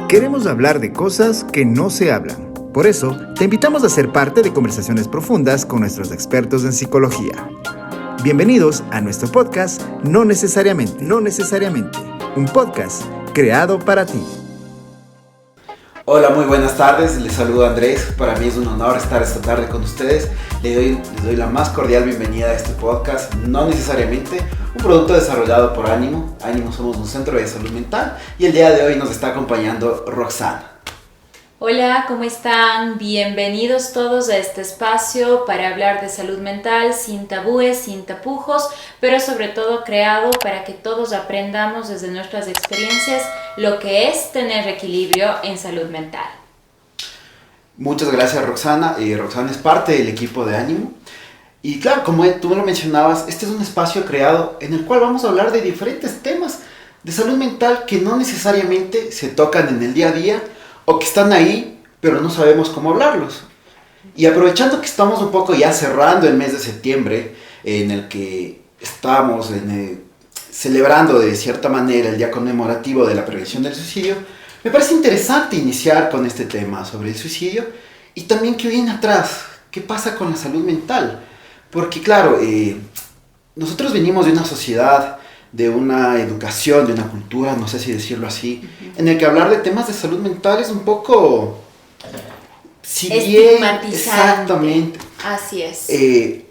Queremos hablar de cosas que no se hablan. Por eso, te invitamos a ser parte de conversaciones profundas con nuestros expertos en psicología. Bienvenidos a nuestro podcast No Necesariamente, un podcast creado para ti. Hola, muy buenas tardes, les saludo Andrés. Para mí es un honor estar esta tarde con ustedes. Les doy la más cordial bienvenida a este podcast, No Necesariamente, un producto desarrollado por Ánimo. Ánimo somos un centro de salud mental y el día de hoy nos está acompañando Roxana. Hola, ¿cómo están? Bienvenidos todos a este espacio para hablar de salud mental sin tabúes, sin tapujos, pero sobre todo creado para que todos aprendamos desde nuestras experiencias lo que es tener equilibrio en salud mental. Muchas gracias, Roxana. Roxana es parte del equipo de Ánimo. Y claro, como tú me lo mencionabas, este es un espacio creado en el cual vamos a hablar de diferentes temas de salud mental que no necesariamente se tocan en el día a día o que están ahí, pero no sabemos cómo hablarlos. Y aprovechando que estamos un poco ya cerrando el mes de septiembre, en el que estamos celebrando de cierta manera el día conmemorativo de la prevención del suicidio, me parece interesante iniciar con este tema sobre el suicidio y también qué viene atrás, qué pasa con la salud mental. Porque claro, nosotros venimos de una sociedad, de una educación, de una cultura, no sé si decirlo así, en el que hablar de temas de salud mental es un poco... estigmatizante. Exactamente. Así es.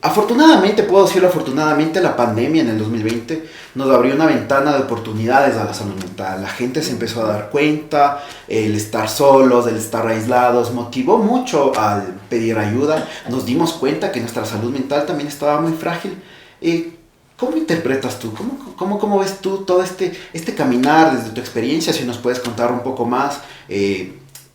Afortunadamente, puedo decirlo afortunadamente, la pandemia en el 2020 nos abrió una ventana de oportunidades a la salud mental. La gente se empezó a dar cuenta, el estar solos, el estar aislados, motivó mucho al pedir ayuda. Nos dimos cuenta que nuestra salud mental también estaba muy frágil. ¿Cómo interpretas tú? ¿Cómo ves tú todo este caminar desde tu experiencia? Si nos puedes contar un poco más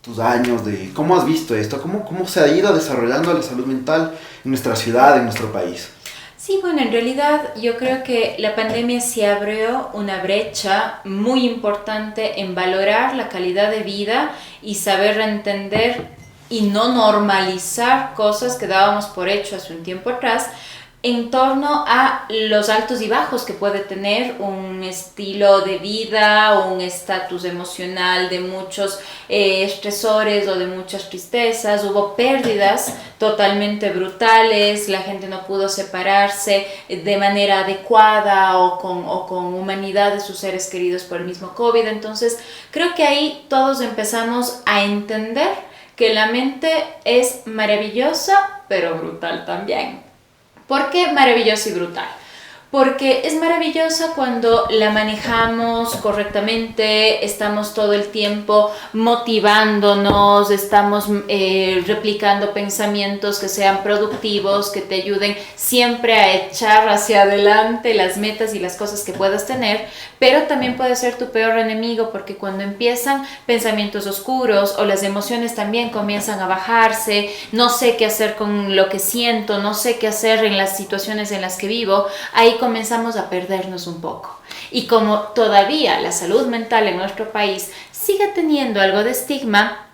tus años, de cómo has visto esto, cómo se ha ido desarrollando la salud mental en nuestra ciudad, en nuestro país. Sí, bueno, en realidad yo creo que la pandemia sí abrió una brecha muy importante en valorar la calidad de vida y saber entender y no normalizar cosas que dábamos por hecho hace un tiempo atrás, en torno a los altos y bajos que puede tener un estilo de vida o un estatus emocional de muchos estresores o de muchas tristezas. Hubo pérdidas totalmente brutales, la gente no pudo separarse de manera adecuada o con humanidad de sus seres queridos por el mismo COVID. Entonces, creo que ahí todos empezamos a entender que la mente es maravillosa, pero brutal también. ¿Por qué maravillosa y brutal? Porque es maravillosa cuando la manejamos correctamente, estamos todo el tiempo motivándonos, estamos replicando pensamientos que sean productivos, que te ayuden siempre a echar hacia adelante las metas y las cosas que puedas tener, pero también puede ser tu peor enemigo, porque cuando empiezan pensamientos oscuros o las emociones también comienzan a bajarse, no sé qué hacer con lo que siento, no sé qué hacer en las situaciones en las que vivo, ahí comenzamos a perdernos un poco. Y como todavía la salud mental en nuestro país sigue teniendo algo de estigma,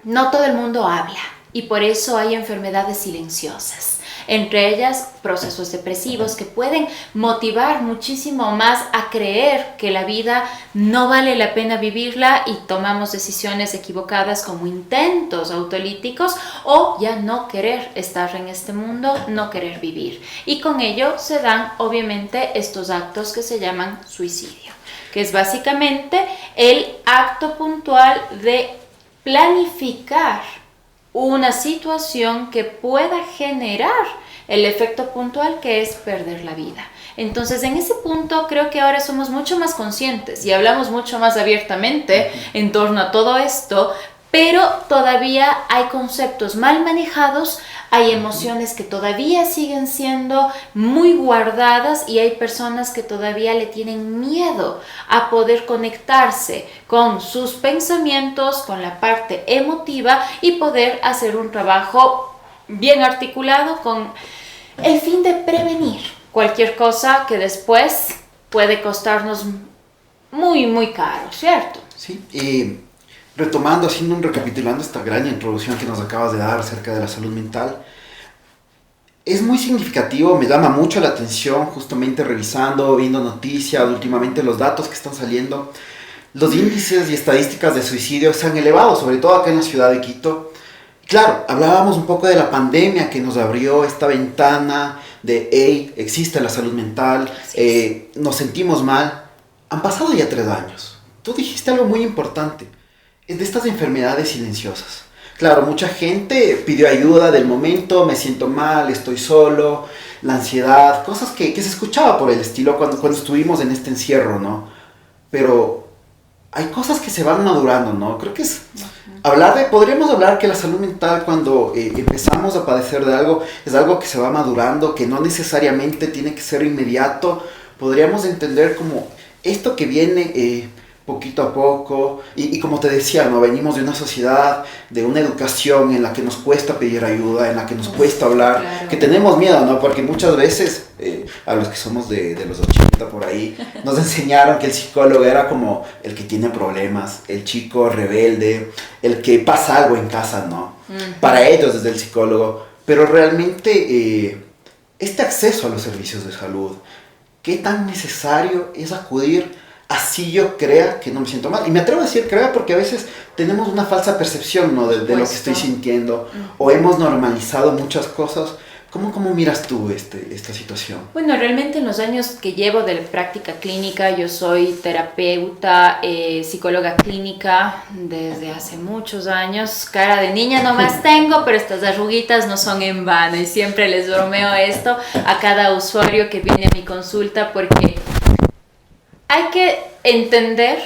no todo el mundo habla y por eso hay enfermedades silenciosas. Entre ellas, procesos depresivos que pueden motivar muchísimo más a creer que la vida no vale la pena vivirla y tomamos decisiones equivocadas como intentos autolíticos o ya no querer estar en este mundo, no querer vivir. Y con ello se dan obviamente estos actos que se llaman suicidio, que es básicamente el acto puntual de planificar una situación que pueda generar el efecto puntual que es perder la vida. Entonces, en ese punto creo que ahora somos mucho más conscientes y hablamos mucho más abiertamente en torno a todo esto, pero todavía hay conceptos mal manejados, hay emociones que todavía siguen siendo muy guardadas y hay personas que todavía le tienen miedo a poder conectarse con sus pensamientos, con la parte emotiva y poder hacer un trabajo bien articulado con el fin de prevenir cualquier cosa que después puede costarnos muy, muy caro, ¿cierto? Sí, recapitulando esta gran introducción que nos acabas de dar acerca de la salud mental, es muy significativo, me llama mucho la atención justamente revisando, viendo noticias, últimamente los datos que están saliendo, Los índices y estadísticas de suicidio se han elevado, sobre todo acá en la ciudad de Quito. Claro, hablábamos un poco de la pandemia que nos abrió esta ventana de, hey, existe la salud mental, nos sentimos mal. Han pasado ya 3 años. Tú dijiste algo muy importante, es de estas enfermedades silenciosas. Claro, mucha gente pidió ayuda del momento, me siento mal, estoy solo, la ansiedad, cosas que se escuchaba por el estilo cuando estuvimos en este encierro, ¿no? Pero hay cosas que se van madurando, ¿no? Creo que es podríamos hablar que la salud mental cuando empezamos a padecer de algo, es algo que se va madurando, que no necesariamente tiene que ser inmediato. Podríamos entender como esto que viene poquito a poco, y como te decía, ¿no? Venimos de una sociedad, de una educación en la que nos cuesta pedir ayuda, en la que nos cuesta hablar, claro. Que tenemos miedo, ¿no? Porque muchas veces, a los que somos de los 80 por ahí, nos enseñaron que el psicólogo era como el que tiene problemas, el chico rebelde, el que pasa algo en casa, ¿no? Para ellos desde el psicólogo, pero realmente este acceso a los servicios de salud, ¿qué tan necesario es acudir? Así yo crea que no me siento mal. Y me atrevo a decir crea porque a veces tenemos una falsa percepción, ¿no? de lo que estoy sintiendo. O hemos normalizado muchas cosas. ¿Cómo miras tú esta situación? Bueno, realmente en los años que llevo de práctica clínica, yo soy terapeuta, psicóloga clínica desde hace muchos años. Cara de niña nomás tengo, pero estas arruguitas no son en vano. Y siempre les bromeo esto a cada usuario que viene a mi consulta porque hay que entender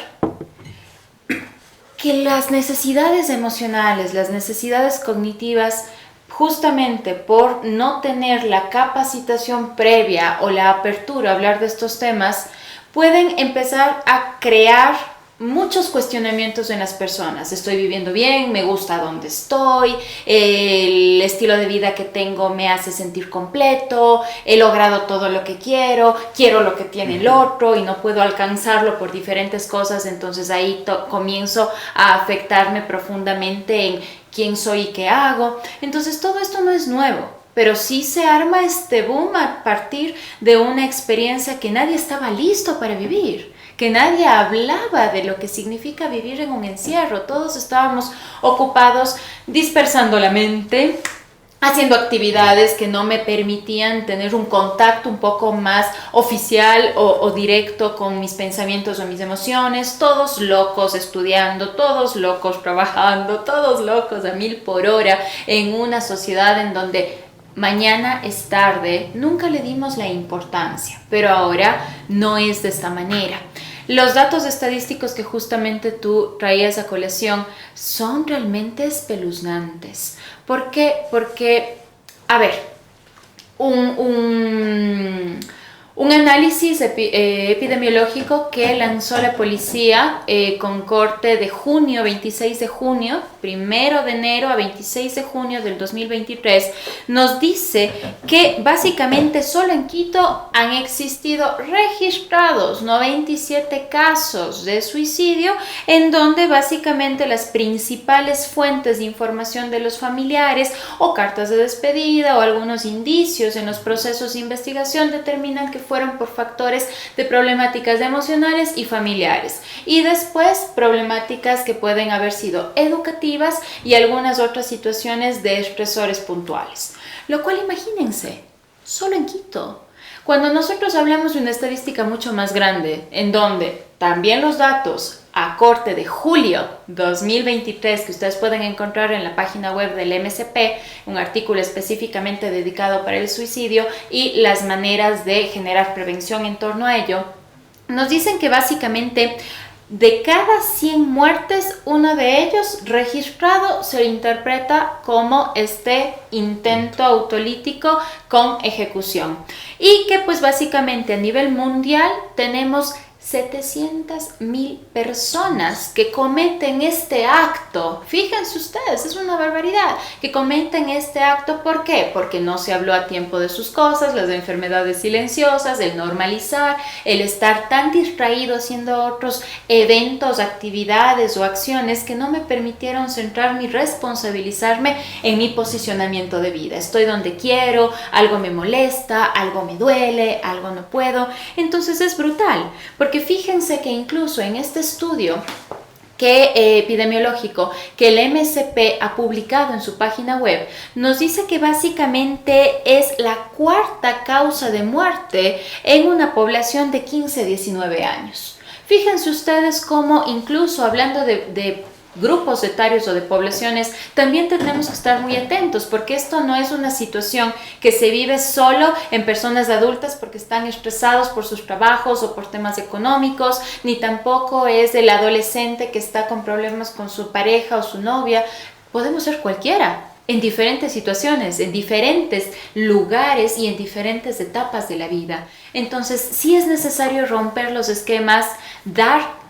que las necesidades emocionales, las necesidades cognitivas, justamente por no tener la capacitación previa o la apertura a hablar de estos temas, pueden empezar a crear muchos cuestionamientos en las personas. Estoy viviendo bien, me gusta donde estoy, el estilo de vida que tengo me hace sentir completo, he logrado todo lo que quiero lo que tiene el otro y no puedo alcanzarlo por diferentes cosas, entonces ahí comienzo a afectarme profundamente en quién soy y qué hago. Entonces todo esto no es nuevo, pero sí se arma este boom a partir de una experiencia que nadie estaba listo para vivir, que nadie hablaba de lo que significa vivir en un encierro. Todos estábamos ocupados dispersando la mente, haciendo actividades que no me permitían tener un contacto un poco más oficial o directo con mis pensamientos o mis emociones, todos locos estudiando, todos locos trabajando, todos locos a 1000 por hora en una sociedad en donde mañana es tarde, nunca le dimos la importancia, pero ahora no es de esta manera. Los datos estadísticos que justamente tú traías a colación son realmente espeluznantes. ¿Por qué? Porque, a ver, un análisis epidemiológico que lanzó la policía con corte de junio, 26 de junio, 1 de enero a 26 de junio del 2023, nos dice que básicamente solo en Quito han existido registrados 97 casos de suicidio, en donde básicamente las principales fuentes de información de los familiares o cartas de despedida o algunos indicios en los procesos de investigación determinan que fueron por factores de problemáticas emocionales y familiares, y después problemáticas que pueden haber sido educativas y algunas otras situaciones de estresores puntuales. Lo cual, imagínense, solo en Quito. Cuando nosotros hablamos de una estadística mucho más grande, en donde también los datos a corte de julio 2023, que ustedes pueden encontrar en la página web del MSP, un artículo específicamente dedicado para el suicidio y las maneras de generar prevención en torno a ello, nos dicen que básicamente de cada 100 muertes, uno de ellos registrado se interpreta como este intento autolítico con ejecución. Y que pues básicamente a nivel mundial tenemos 700.000 personas que cometen este acto. Fíjense ustedes, es una barbaridad que cometen este acto. ¿Por qué? Porque no se habló a tiempo de sus cosas, las enfermedades silenciosas, el normalizar, el estar tan distraído haciendo otros eventos, actividades o acciones que no me permitieron centrarme y responsabilizarme en mi posicionamiento de vida. Estoy donde quiero, algo me molesta, algo me duele, algo no puedo. Entonces es brutal, porque Porque fíjense que incluso en este estudio epidemiológico que el MSP ha publicado en su página web, nos dice que básicamente es la cuarta causa de muerte en una población de 15 a 19 años. Fíjense ustedes cómo incluso hablando de grupos etarios o de poblaciones, también tenemos que estar muy atentos, porque esto no es una situación que se vive solo en personas adultas porque están estresados por sus trabajos o por temas económicos, ni tampoco es el adolescente que está con problemas con su pareja o su novia. Podemos ser cualquiera, en diferentes situaciones, en diferentes lugares y en diferentes etapas de la vida. Entonces, sí es necesario romper los esquemas, dar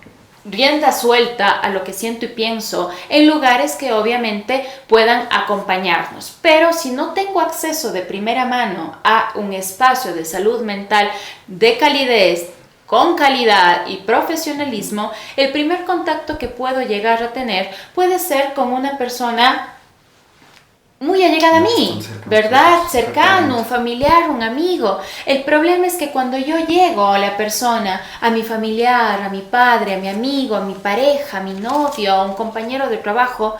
rienda suelta a lo que siento y pienso en lugares que obviamente puedan acompañarnos. Pero si no tengo acceso de primera mano a un espacio de salud mental de calidez, con calidad y profesionalismo, el primer contacto que puedo llegar a tener puede ser con una persona muy allegada a mí, ¿verdad? Cercano, un familiar, un amigo. El problema es que cuando yo llego a la persona, a mi familiar, a mi padre, a mi amigo, a mi pareja, a mi novio, a un compañero de trabajo,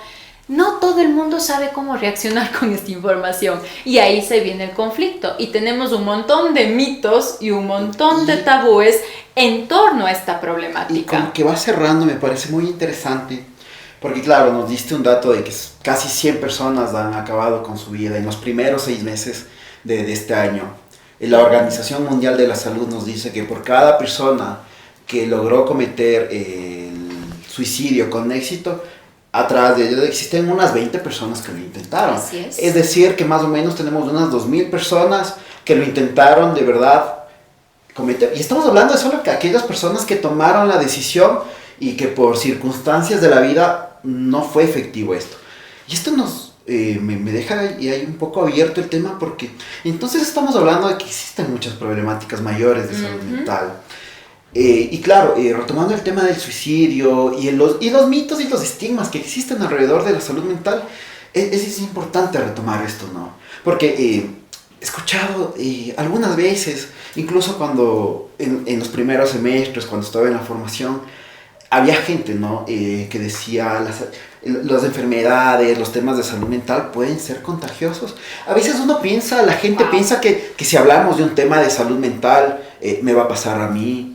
no todo el mundo sabe cómo reaccionar con esta información. Y ahí se viene el conflicto. Y tenemos un montón de mitos y un montón de tabúes en torno a esta problemática. Y como que va cerrando, me parece muy interesante. Porque claro, nos diste un dato de que casi 100 personas han acabado con su vida en los primeros 6 meses de este año. La Organización Mundial de la Salud nos dice que por cada persona que logró cometer el suicidio con éxito, atrás de ellos existen unas 20 personas que lo intentaron. Así es. Es decir, que más o menos tenemos unas 2.000 personas que lo intentaron de verdad cometer. Y estamos hablando de solo que aquellas personas que tomaron la decisión y que por circunstancias de la vida no fue efectivo esto. Y esto me deja ahí un poco abierto el tema, porque entonces estamos hablando de que existen muchas problemáticas mayores de salud mental. Y claro, retomando el tema del suicidio y los mitos y los estigmas que existen alrededor de la salud mental, es importante retomar esto, ¿no? Porque he escuchado algunas veces, incluso cuando en los primeros semestres, cuando estaba en la formación, había gente, ¿no? Que decía las enfermedades, los temas de salud mental pueden ser contagiosos. A veces la gente piensa que si hablamos de un tema de salud mental, me va a pasar a mí.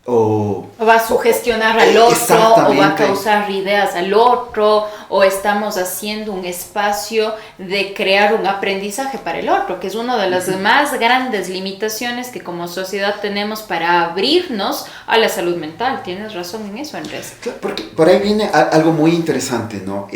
O va a sugestionar al otro, o va a exactamente. causar ideas al otro, o estamos haciendo un espacio de crear un aprendizaje para el otro, que es una de las más grandes limitaciones que como sociedad tenemos para abrirnos a la salud mental. Tienes razón en eso, Andrés. Claro, porque por ahí viene algo muy interesante, ¿no?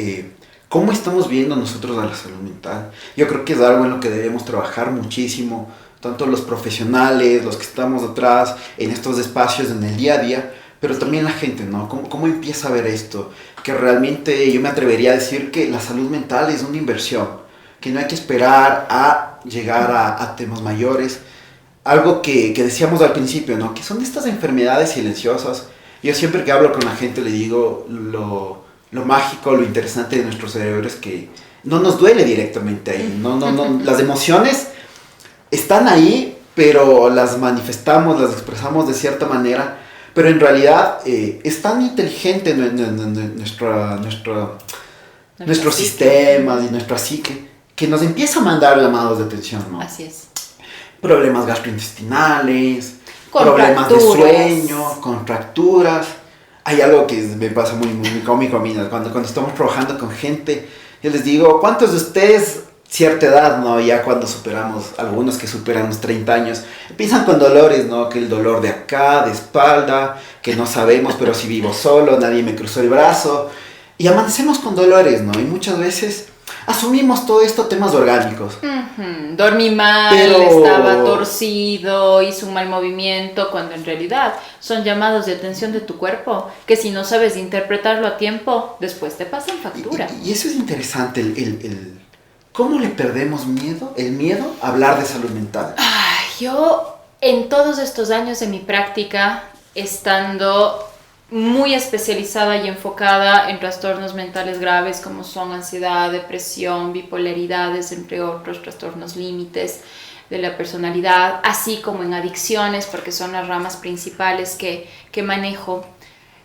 ¿Cómo estamos viendo nosotros a la salud mental? Yo creo que es algo en lo que debemos trabajar muchísimo, tanto los profesionales, los que estamos atrás en estos espacios en el día a día, pero también la gente, ¿no? ¿Cómo empieza a ver esto? Que realmente yo me atrevería a decir que la salud mental es una inversión, que no hay que esperar a llegar a temas mayores. Algo que decíamos al principio, ¿no? Que son estas enfermedades silenciosas. Yo siempre que hablo con la gente le digo lo mágico, lo interesante de nuestro cerebro es que no nos duele directamente ahí. No, las emociones están ahí, pero las manifestamos, las expresamos de cierta manera, pero en realidad es tan inteligente nuestro sistema y nuestra psique que nos empieza a mandar llamados de atención, ¿no? Así es. Problemas gastrointestinales, problemas de sueño, contracturas. Hay algo que me pasa muy cómico a mí, ¿no? Cuando estamos trabajando con gente, yo les digo, ¿cuántos de ustedes cierta edad, ¿no? Ya cuando superamos, algunos que superan los 30 años, empiezan con dolores, ¿no? Que el dolor de acá, de espalda, que no sabemos, pero si vivo solo, nadie me cruzó el brazo. Y amanecemos con dolores, ¿no? Y muchas veces asumimos todo esto temas orgánicos. Dormí mal, estaba torcido, hice un mal movimiento, cuando en realidad son llamados de atención de tu cuerpo, que si no sabes interpretarlo a tiempo, después te pasan factura. Y eso es interesante, ¿cómo le perdemos el miedo a hablar de salud mental? Yo, en todos estos años de mi práctica, estando muy especializada y enfocada en trastornos mentales graves como son ansiedad, depresión, bipolaridades, entre otros trastornos límites, de la personalidad, así como en adicciones, porque son las ramas principales que manejo,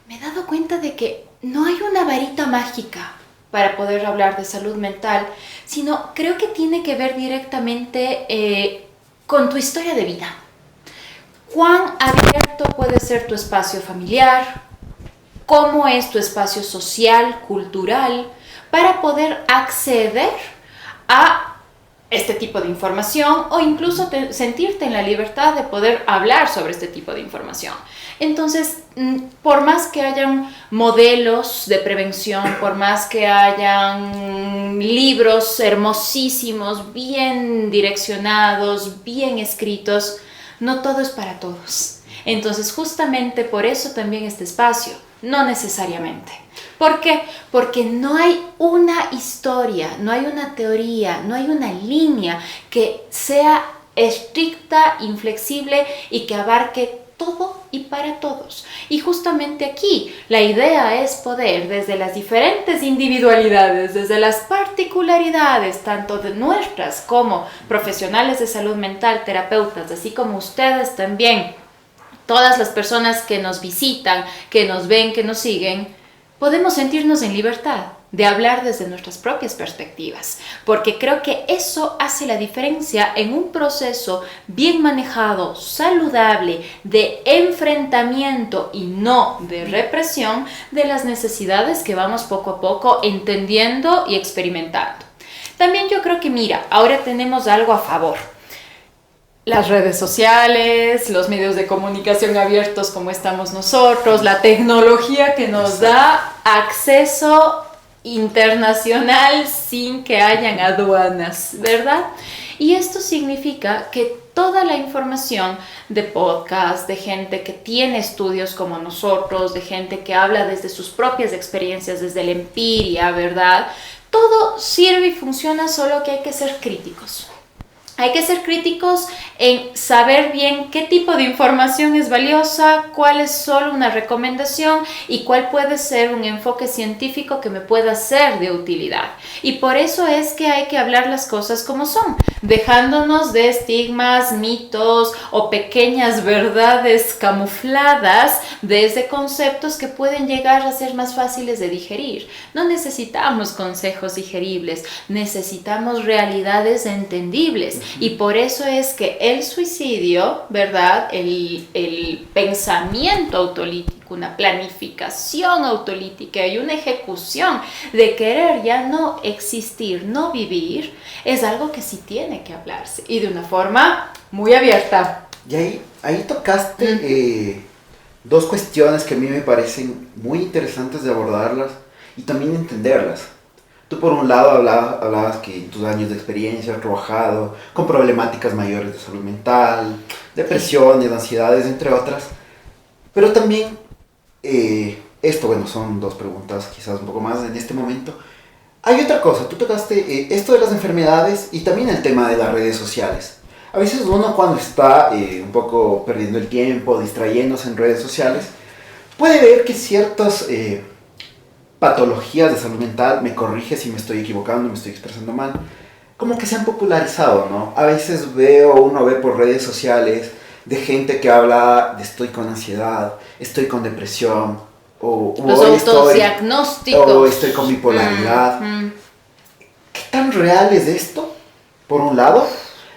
me he dado cuenta de que no hay una varita mágica para poder hablar de salud mental, sino creo que tiene que ver directamente con tu historia de vida. ¿Cuán abierto puede ser tu espacio familiar? ¿Cómo es tu espacio social, cultural, para poder acceder a este tipo de información o incluso sentirte en la libertad de poder hablar sobre este tipo de información? Entonces, por más que hayan modelos de prevención, por más que hayan libros hermosísimos, bien direccionados, bien escritos, no todo es para todos. Entonces, justamente por eso también este espacio, no necesariamente. ¿Por qué? Porque no hay una historia, no hay una teoría, no hay una línea que sea estricta, inflexible y que abarque todo y para todos. Y justamente aquí la idea es poder, desde las diferentes individualidades, desde las particularidades, tanto de nuestras como profesionales de salud mental, terapeutas, así como ustedes también, todas las personas que nos visitan, que nos ven, que nos siguen, podemos sentirnos en libertad de hablar desde nuestras propias perspectivas, porque creo que eso hace la diferencia en un proceso bien manejado, saludable, de enfrentamiento y no de represión de las necesidades que vamos poco a poco entendiendo y experimentando. También yo creo que, mira, ahora tenemos algo a favor. Las redes sociales, los medios de comunicación abiertos como estamos nosotros, la tecnología que nos da acceso internacional sin que hayan aduanas, ¿verdad? Y esto significa que toda la información de podcast, de gente que tiene estudios como nosotros, de gente que habla desde sus propias experiencias, desde la empiria, ¿verdad? Todo sirve y funciona, solo que hay que ser críticos. Hay que ser críticos en saber bien qué tipo de información es valiosa, cuál es solo una recomendación y cuál puede ser un enfoque científico que me pueda ser de utilidad. Y por eso es que hay que hablar las cosas como son, dejándonos de estigmas, mitos o pequeñas verdades camufladas desde conceptos que pueden llegar a ser más fáciles de digerir. No necesitamos consejos digeribles, necesitamos realidades entendibles. Y por eso es que el suicidio, ¿verdad? El pensamiento autolítico, una planificación autolítica y una ejecución de querer ya no existir, no vivir, es algo que sí tiene que hablarse y de una forma muy abierta. Y ahí tocaste dos cuestiones que a mí me parecen muy interesantes de abordarlas y también entenderlas. Tú por un lado hablabas que en tus años de experiencia has trabajado con problemáticas mayores de salud mental, depresiones, ansiedades, entre otras. Pero también, son dos preguntas quizás un poco más en este momento. Hay otra cosa, tú tocaste esto de las enfermedades y también el tema de las redes sociales. A veces uno cuando está un poco perdiendo el tiempo, distrayéndose en redes sociales, puede ver que ciertas patologías de salud mental, me corrige si me estoy equivocando, me estoy expresando mal, como que se han popularizado, ¿no? A veces uno ve por redes sociales de gente que habla de estoy con ansiedad, estoy con depresión, o los autodiagnósticos. O estoy con bipolaridad. ¿Qué tan real es esto? Por un lado.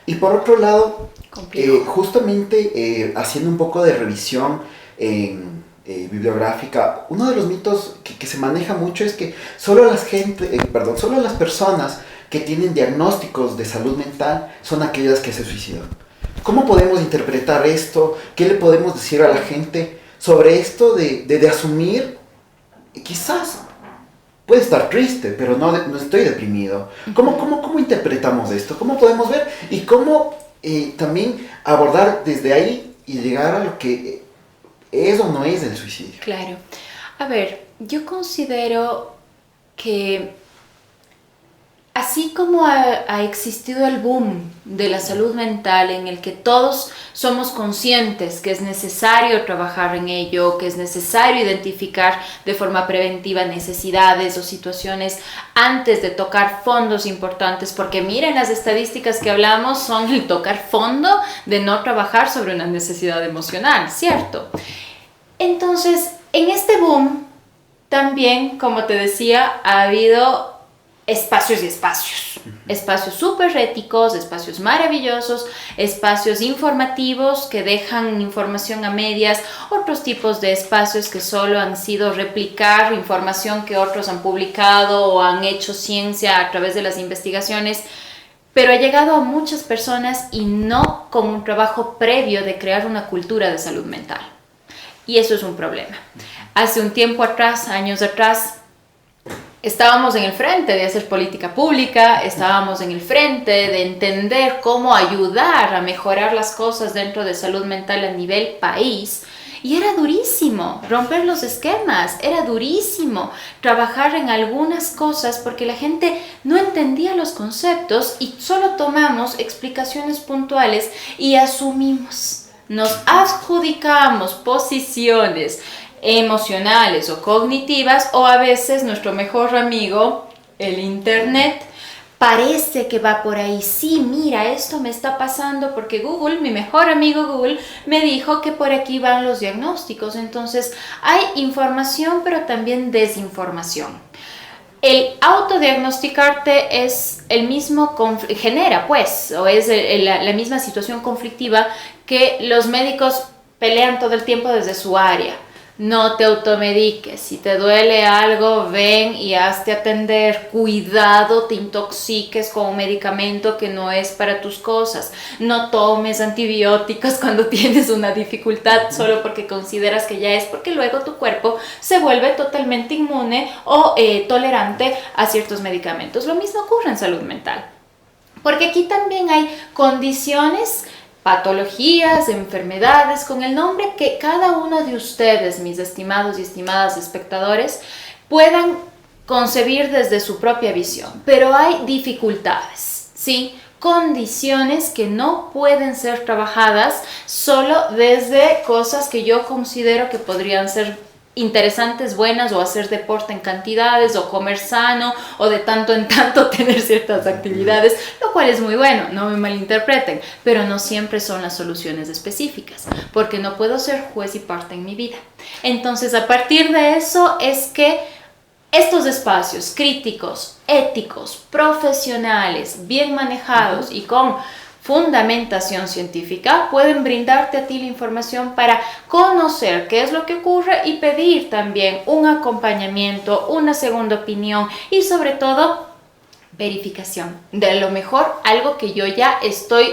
Y por otro lado, justamente haciendo un poco de revisión bibliográfica, uno de los mitos que se maneja mucho es que solo las personas que tienen diagnósticos de salud mental son aquellas que se suicidan. ¿Cómo podemos interpretar esto? ¿Qué le podemos decir a la gente sobre esto de asumir? Quizás puede estar triste, pero no estoy deprimido. ¿Cómo interpretamos esto? ¿Cómo podemos ver? Y cómo también abordar desde ahí y llegar a lo que es o no es el suicidio. Claro. A ver, yo considero que así como ha existido el boom de la salud mental en el que todos somos conscientes que es necesario trabajar en ello, que es necesario identificar de forma preventiva necesidades o situaciones antes de tocar fondos importantes, porque miren las estadísticas que hablamos son el tocar fondo de no trabajar sobre una necesidad emocional, ¿cierto? Entonces, en este boom también, como te decía, ha habido espacios y espacios. Espacios súper éticos, espacios maravillosos, espacios informativos que dejan información a medias, otros tipos de espacios que solo han sido replicar información que otros han publicado o han hecho ciencia a través de las investigaciones, pero ha llegado a muchas personas y no con un trabajo previo de crear una cultura de salud mental. Y eso es un problema. Hace un tiempo atrás, años atrás, estábamos en el frente de hacer política pública, estábamos en el frente de entender cómo ayudar a mejorar las cosas dentro de salud mental a nivel país. Y era durísimo romper los esquemas, era durísimo trabajar en algunas cosas porque la gente no entendía los conceptos y solo tomamos explicaciones puntuales y asumimos, nos adjudicamos posiciones emocionales o cognitivas, o a veces nuestro mejor amigo, el internet, parece que va por ahí. Sí, mira, esto me está pasando porque Google, mi mejor amigo Google, me dijo que por aquí van los diagnósticos. Entonces hay información, pero también desinformación. El autodiagnosticarte es el mismo, genera pues, o es la misma situación conflictiva que los médicos pelean todo el tiempo desde su área. No te automediques, si te duele algo, ven y hazte atender, cuidado, te intoxiques con un medicamento que no es para tus cosas, no tomes antibióticos cuando tienes una dificultad solo porque consideras que ya es, porque luego tu cuerpo se vuelve totalmente inmune o tolerante a ciertos medicamentos. Lo mismo ocurre en salud mental, porque aquí también hay condiciones, patologías, enfermedades, con el nombre que cada uno de ustedes, mis estimados y estimadas espectadores, puedan concebir desde su propia visión. Pero hay dificultades, ¿sí? Condiciones que no pueden ser trabajadas solo desde cosas que yo considero que podrían ser interesantes, buenas, o hacer deporte en cantidades, o comer sano, o de tanto en tanto tener ciertas actividades, lo cual es muy bueno, no me malinterpreten, pero no siempre son las soluciones específicas, porque no puedo ser juez y parte en mi vida. Entonces, a partir de eso es que estos espacios críticos, éticos, profesionales, bien manejados y con fundamentación científica pueden brindarte a ti la información para conocer qué es lo que ocurre y pedir también un acompañamiento, una segunda opinión y sobre todo verificación de lo mejor, algo que yo ya estoy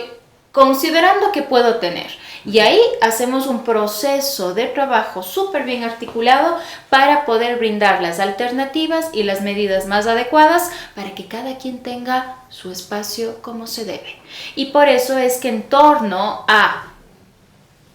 considerando que puedo tener. Y ahí hacemos un proceso de trabajo súper bien articulado para poder brindar las alternativas y las medidas más adecuadas para que cada quien tenga su espacio como se debe. Y por eso es que en torno a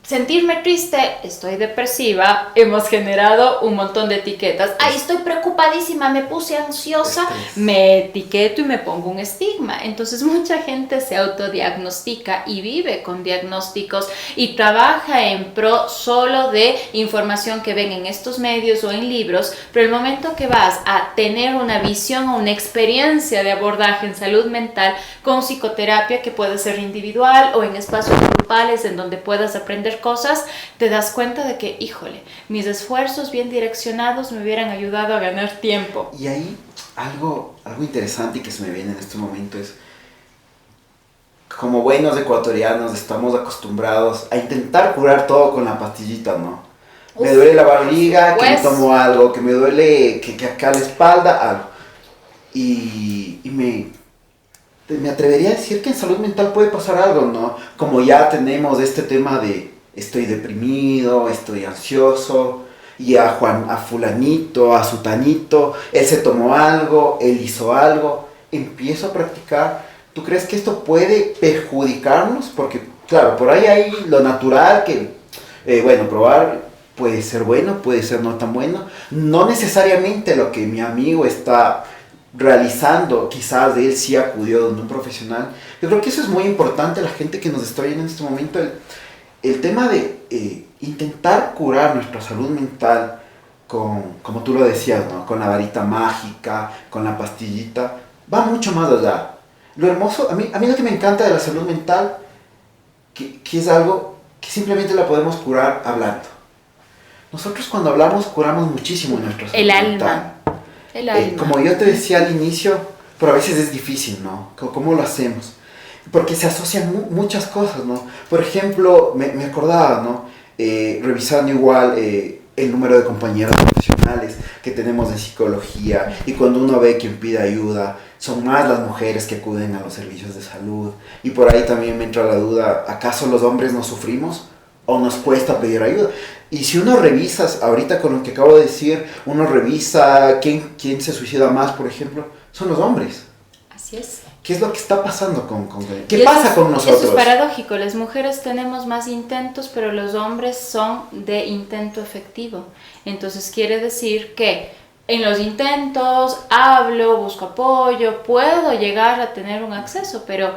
sentirme triste, estoy depresiva, hemos generado un montón de etiquetas. Ay, estoy preocupadísima, me puse ansiosa, me etiqueto y me pongo un estigma. Entonces mucha gente se autodiagnostica y vive con diagnósticos y trabaja en pro solo de información que ven en estos medios o en libros, pero el momento que vas a tener una visión o una experiencia de abordaje en salud mental con psicoterapia, que puede ser individual o en espacios grupales en donde puedas aprender cosas, te das cuenta de que, híjole, mis esfuerzos bien direccionados me hubieran ayudado a ganar tiempo. Y ahí algo interesante que se me viene en este momento es, como buenos ecuatorianos estamos acostumbrados a intentar curar todo con la pastillita, ¿no? Me duele la barriga, que me tomo algo, que me duele, que acá la espalda, algo. Y me atrevería a decir que en salud mental puede pasar algo, ¿no? Como ya tenemos este tema de estoy deprimido, estoy ansioso, y a fulanito, a sutanito, él se tomó algo, él hizo algo, empiezo a practicar. ¿Tú crees que esto puede perjudicarnos? Porque, claro, por ahí hay lo natural que, probar puede ser bueno, puede ser no tan bueno. No necesariamente lo que mi amigo está realizando, quizás él sí acudió donde un profesional. Yo creo que eso es muy importante, la gente que nos está viendo en este momento, el tema de intentar curar nuestra salud mental con, como tú lo decías, ¿no? Con la varita mágica, con la pastillita, va mucho más allá. Lo hermoso, a mí lo que me encanta de la salud mental, que es algo que simplemente la podemos curar hablando. Nosotros cuando hablamos curamos muchísimo nuestra salud mental. El alma. Como yo te decía al inicio, pero a veces es difícil, ¿no? ¿Cómo lo hacemos? Porque se asocian muchas cosas, ¿no? Por ejemplo, me acordaba, ¿no? Revisando igual el número de compañeros profesionales que tenemos en psicología, y cuando uno ve quien pide ayuda, son más las mujeres que acuden a los servicios de salud. Y por ahí también me entra la duda, ¿acaso los hombres no sufrimos o nos cuesta pedir ayuda? Y si uno revisa, ahorita con lo que acabo de decir, uno revisa quién se suicida más, por ejemplo, son los hombres. Así es. ¿Qué es lo que está pasando ¿Qué pasa con nosotros? Eso es paradójico. Las mujeres tenemos más intentos, pero los hombres son de intento efectivo. Entonces quiere decir que en los intentos hablo, busco apoyo, puedo llegar a tener un acceso, pero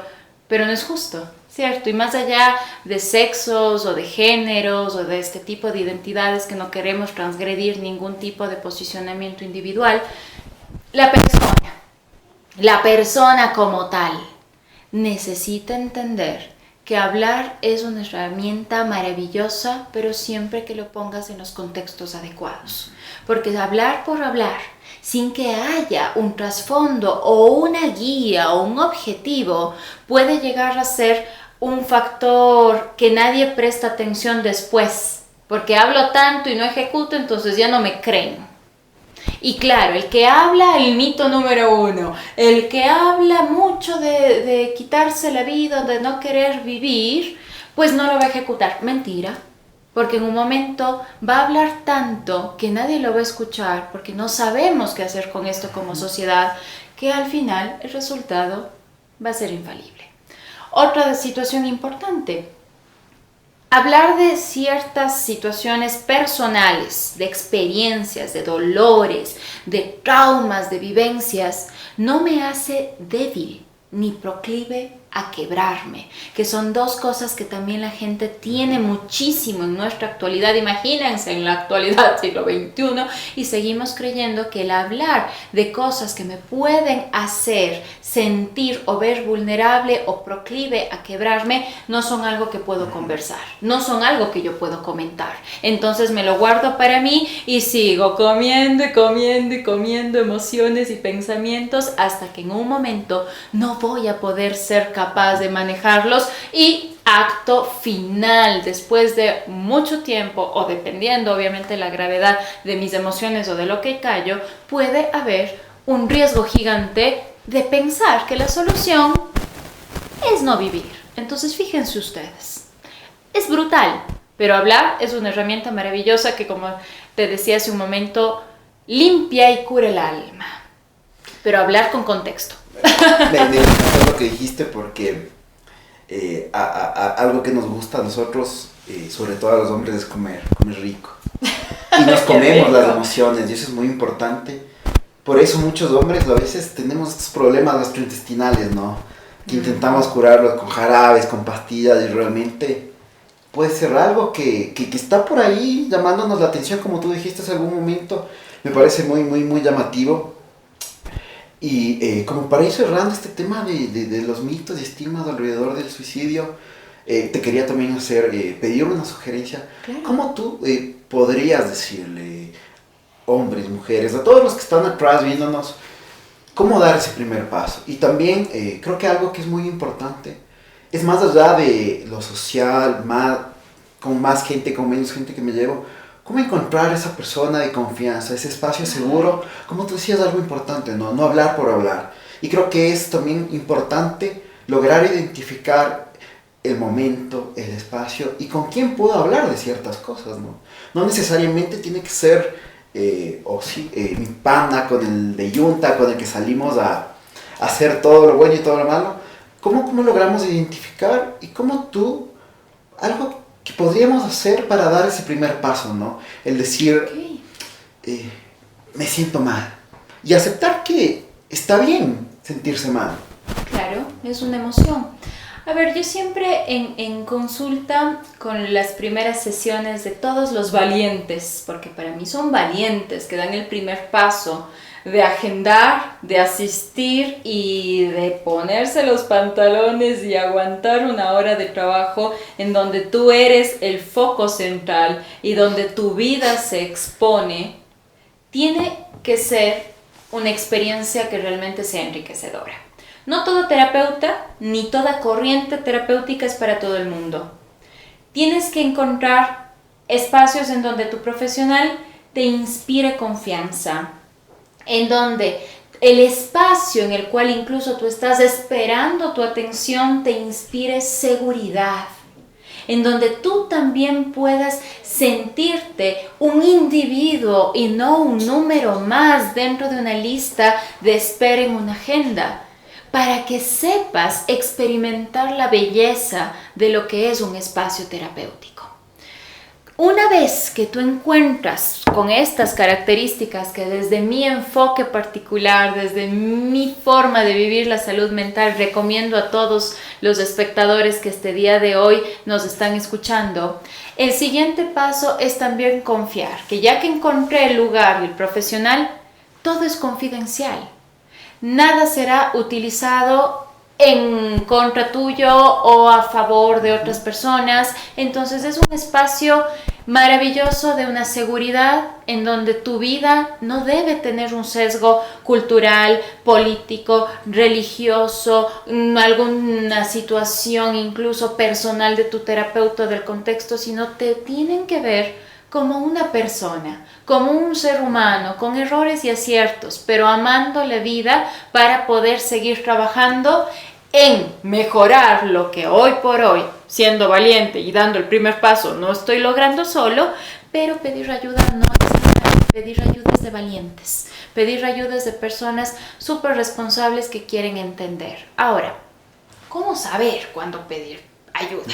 no es justo, ¿cierto? Y más allá de sexos o de géneros o de este tipo de identidades que no queremos transgredir ningún tipo de posicionamiento individual, la persona como tal necesita entender que hablar es una herramienta maravillosa, pero siempre que lo pongas en los contextos adecuados. Porque hablar por hablar, sin que haya un trasfondo o una guía o un objetivo, puede llegar a ser un factor que nadie presta atención después. Porque hablo tanto y no ejecuto, entonces ya no me creen. Y claro, el que habla, el mito número 1, el que habla mucho de quitarse la vida, de no querer vivir, pues no lo va a ejecutar. Mentira, porque en un momento va a hablar tanto que nadie lo va a escuchar, porque no sabemos qué hacer con esto como sociedad, que al final el resultado va a ser infalible. Otra situación importante. Hablar de ciertas situaciones personales, de experiencias, de dolores, de traumas, de vivencias, no me hace débil ni proclive a quebrarme, que son dos cosas que también la gente tiene muchísimo en nuestra actualidad. Imagínense en la actualidad, siglo XXI, y seguimos creyendo que el hablar de cosas que me pueden hacer sentir o ver vulnerable o proclive a quebrarme no son algo que puedo conversar, no son algo que yo puedo comentar. Entonces me lo guardo para mí y sigo comiendo y comiendo y comiendo emociones y pensamientos hasta que en un momento no voy a poder ser capaz de manejarlos, y acto final, después de mucho tiempo o dependiendo obviamente la gravedad de mis emociones o de lo que callo, puede haber un riesgo gigante de pensar que la solución es no vivir. Entonces fíjense ustedes, es brutal, pero hablar es una herramienta maravillosa que, como te decía hace un momento, limpia y cura el alma, pero hablar con contexto. Me encantó lo que dijiste, porque algo que nos gusta a nosotros, sobre todo a los hombres, es comer rico. Y nos comemos las emociones, y eso es muy importante. Por eso muchos hombres a veces tenemos estos problemas gastrointestinales, ¿no? Que intentamos curarlos con jarabes, con pastillas, y realmente puede ser algo que está por ahí llamándonos la atención, como tú dijiste hace algún momento. Me parece muy llamativo. Y como para ir cerrando este tema de los mitos y estigmas alrededor del suicidio, te quería también pedir una sugerencia. Claro. ¿Cómo tú podrías decirle, hombres, mujeres, a todos los que están atrás viéndonos, cómo dar ese primer paso? Y también creo que algo que es muy importante es, más allá de lo social, con más gente, con menos gente que me llevo, ¿cómo encontrar esa persona de confianza, ese espacio seguro? Como tú decías, algo importante, ¿no? No hablar por hablar. Y creo que es también importante lograr identificar el momento, el espacio, y con quién puedo hablar de ciertas cosas, ¿no? No necesariamente tiene que ser, mi pana con el de yunta, con el que salimos a hacer todo lo bueno y todo lo malo. ¿Cómo logramos identificar, y cómo tú, algo que podríamos hacer para dar ese primer paso, ¿no? El decir, me siento mal. Y aceptar que está bien sentirse mal. Claro, es una emoción. A ver, yo siempre en consulta con las primeras sesiones de todos los valientes, porque para mí son valientes que dan el primer paso de agendar, de asistir y de ponerse los pantalones y aguantar una hora de trabajo en donde tú eres el foco central y donde tu vida se expone, tiene que ser una experiencia que realmente sea enriquecedora. No todo terapeuta ni toda corriente terapéutica es para todo el mundo. Tienes que encontrar espacios en donde tu profesional te inspire confianza, en donde el espacio en el cual incluso tú estás esperando tu atención te inspire seguridad, en donde tú también puedas sentirte un individuo y no un número más dentro de una lista de espera en una agenda, para que sepas experimentar la belleza de lo que es un espacio terapéutico. Una vez que tú encuentras con estas características que desde mi enfoque particular, desde mi forma de vivir la salud mental, recomiendo a todos los espectadores que este día de hoy nos están escuchando, el siguiente paso es también confiar, que ya que encontré el lugar y el profesional, todo es confidencial. Nada será utilizado en contra tuyo o a favor de otras personas. Entonces es un espacio maravilloso de una seguridad en donde tu vida no debe tener un sesgo cultural, político, religioso, alguna situación incluso personal de tu terapeuta o del contexto, sino te tienen que ver como una persona, como un ser humano, con errores y aciertos, pero amando la vida para poder seguir trabajando en mejorar lo que hoy por hoy, siendo valiente y dando el primer paso, no estoy logrando solo, pero pedir ayuda no es nada. Pedir ayuda es de valientes, pedir ayuda es de personas súper responsables que quieren entender. Ahora, ¿cómo saber cuándo pedir ayuda?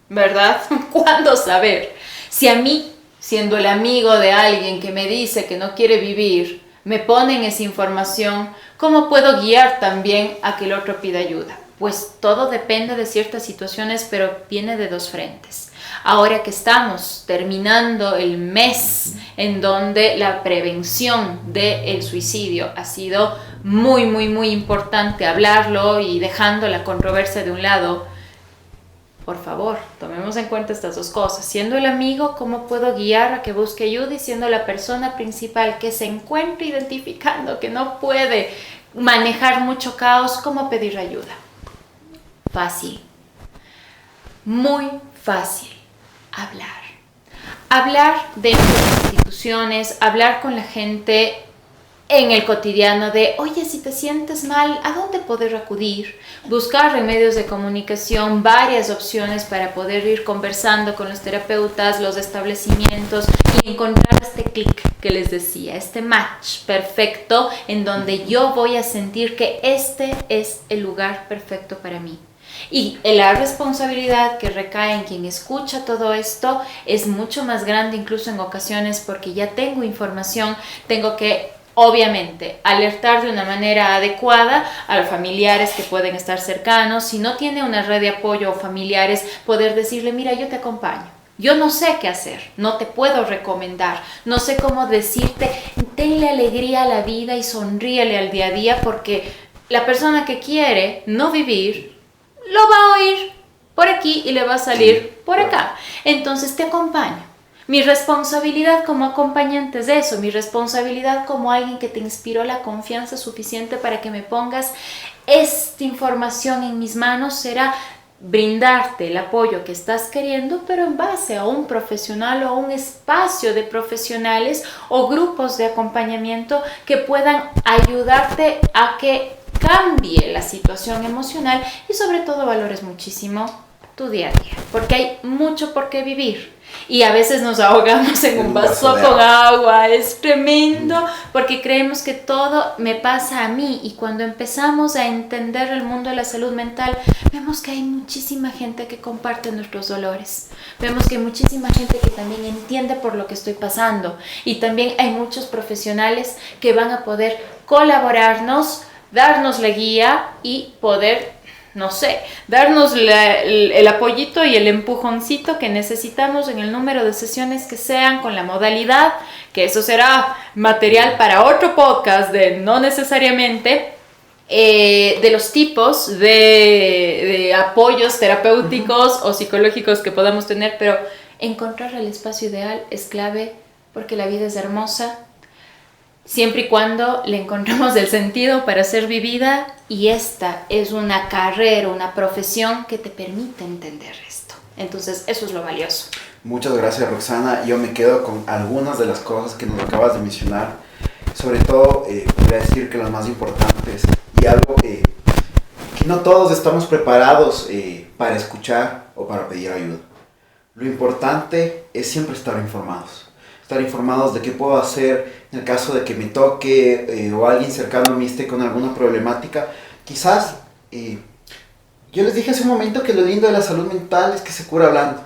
¿Verdad? ¿Cuándo saber? Si a mí, siendo el amigo de alguien que me dice que no quiere vivir, me ponen esa información, ¿cómo puedo guiar también a que el otro pida ayuda? Pues todo depende de ciertas situaciones, pero viene de dos frentes. Ahora que estamos terminando el mes en donde la prevención del suicidio ha sido muy, muy, muy importante hablarlo y dejando la controversia de un lado, por favor, tomemos en cuenta estas dos cosas. Siendo el amigo, ¿cómo puedo guiar a que busque ayuda? Y siendo la persona principal que se encuentra identificando que no puede manejar mucho caos, ¿cómo pedir ayuda? Fácil. Muy fácil. Hablar. Hablar dentro de instituciones, hablar con la gente en el cotidiano de, oye, si te sientes mal, ¿a dónde poder acudir? Buscar remedios de comunicación, varias opciones para poder ir conversando con los terapeutas, los establecimientos y encontrar este clic que les decía, este match perfecto en donde yo voy a sentir que este es el lugar perfecto para mí. Y la responsabilidad que recae en quien escucha todo esto es mucho más grande incluso en ocasiones porque ya tengo información, tengo que obviamente alertar de una manera adecuada a los familiares que pueden estar cercanos. Si no tiene una red de apoyo o familiares, poder decirle, mira, yo te acompaño. Yo no sé qué hacer, no te puedo recomendar, no sé cómo decirte, tenle alegría a la vida y sonríele al día a día porque la persona que quiere no vivir lo va a oír por aquí y le va a salir por acá. Entonces te acompaño. Mi responsabilidad como acompañante es eso, mi responsabilidad como alguien que te inspiró la confianza suficiente para que me pongas esta información en mis manos será brindarte el apoyo que estás queriendo, pero en base a un profesional o a un espacio de profesionales o grupos de acompañamiento que puedan ayudarte a que cambie la situación emocional y sobre todo valores muchísimo tu día a día, porque hay mucho por qué vivir y a veces nos ahogamos en un vaso con agua, es tremendo porque creemos que todo me pasa a mí y cuando empezamos a entender el mundo de la salud mental vemos que hay muchísima gente que comparte nuestros dolores, vemos que hay muchísima gente que también entiende por lo que estoy pasando y también hay muchos profesionales que van a poder colaborarnos darnos la guía y poder, no sé, darnos el apoyito y el empujoncito que necesitamos en el número de sesiones que sean, con la modalidad, que eso será material para otro podcast de no necesariamente, de los tipos de apoyos terapéuticos o psicológicos que podamos tener, pero encontrar el espacio ideal es clave porque la vida es hermosa, siempre y cuando le encontramos el sentido para ser vivida, y esta es una carrera, una profesión que te permite entender esto. Entonces, eso es lo valioso. Muchas gracias, Roxana. Yo me quedo con algunas de las cosas que nos acabas de mencionar. Sobre todo, podría decir que las más importantes y algo que no todos estamos preparados para escuchar o para pedir ayuda. Lo importante es siempre estar informados. Estar informados de qué puedo hacer en el caso de que me toque o alguien cercano a mí esté con alguna problemática. Quizás, yo les dije hace un momento que lo lindo de la salud mental es que se cura hablando,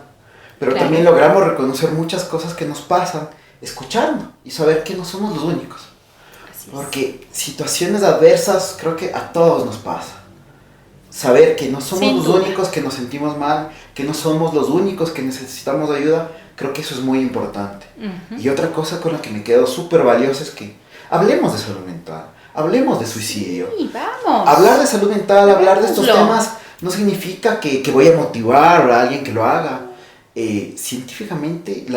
pero claro, también logramos reconocer muchas cosas que nos pasan escuchando y saber que no somos los únicos. Porque situaciones adversas creo que a todos nos pasa. Saber que no somos los únicos que nos sentimos mal, que no somos los únicos que necesitamos ayuda, creo que eso es muy importante. Y otra cosa con la que me quedo súper valiosa es que hablemos de salud mental, hablemos de suicidio. Sí, vamos. Hablar de salud mental, hablar de estos temas no significa que voy a motivar a alguien que lo haga. Científicamente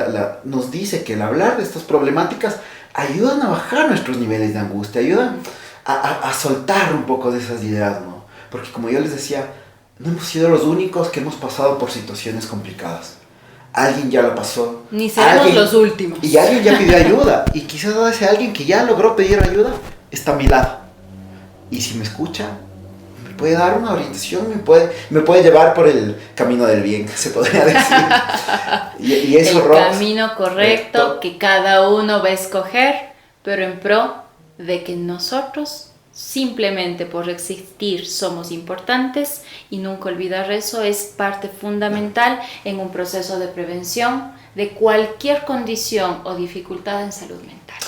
nos dice que el hablar de estas problemáticas ayudan a bajar nuestros niveles de angustia, ayudan a soltar un poco de esas ideas, ¿no? Porque como yo les decía, no hemos sido los únicos que hemos pasado por situaciones complicadas. Alguien ya lo pasó. Ni seremos los últimos. Y alguien ya pidió ayuda. Y quizás ese alguien que ya logró pedir ayuda está a mi lado. Y si me escucha, me puede dar una orientación, me puede llevar por el camino del bien, se podría decir. y eso, el camino correcto que cada uno va a escoger, pero en pro de que nosotros, simplemente por existir, somos importantes, y nunca olvidar eso es parte fundamental en un proceso de prevención de cualquier condición o dificultad en salud mental.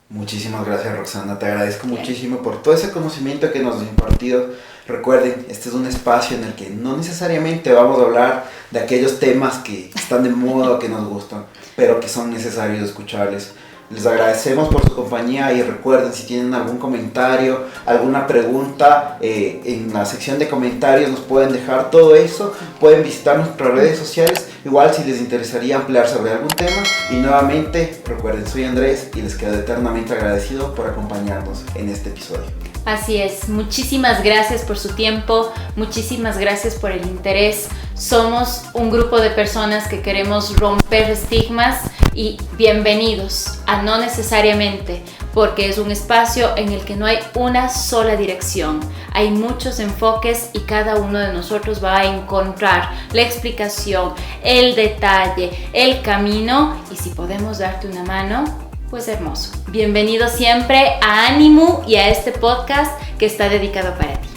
Muchísimas gracias, Roxana, te agradezco muchísimo por todo ese conocimiento que nos has impartido. Recuerden, este es un espacio en el que no necesariamente vamos a hablar de aquellos temas que están de moda o que nos gustan, pero que son necesarios escucharles. Les agradecemos por su compañía y recuerden, si tienen algún comentario, alguna pregunta, en la sección de comentarios nos pueden dejar todo eso. Pueden visitar nuestras redes sociales, igual si les interesaría ampliar sobre algún tema. Y nuevamente, recuerden, soy Andrés y les quedo eternamente agradecido por acompañarnos en este episodio. Así es, muchísimas gracias por su tiempo, muchísimas gracias por el interés. Somos un grupo de personas que queremos romper estigmas, y bienvenidos a No Necesariamente, porque es un espacio en el que no hay una sola dirección. Hay muchos enfoques y cada uno de nosotros va a encontrar la explicación, el detalle, el camino, y si podemos darte una mano, pues hermoso. Bienvenido siempre a Ánimo y a este podcast que está dedicado para ti.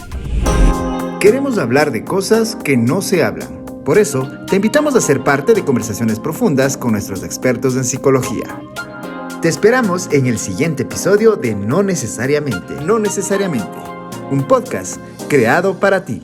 Queremos hablar de cosas que no se hablan. Por eso, te invitamos a ser parte de conversaciones profundas con nuestros expertos en psicología. Te esperamos en el siguiente episodio de No Necesariamente, un podcast creado para ti.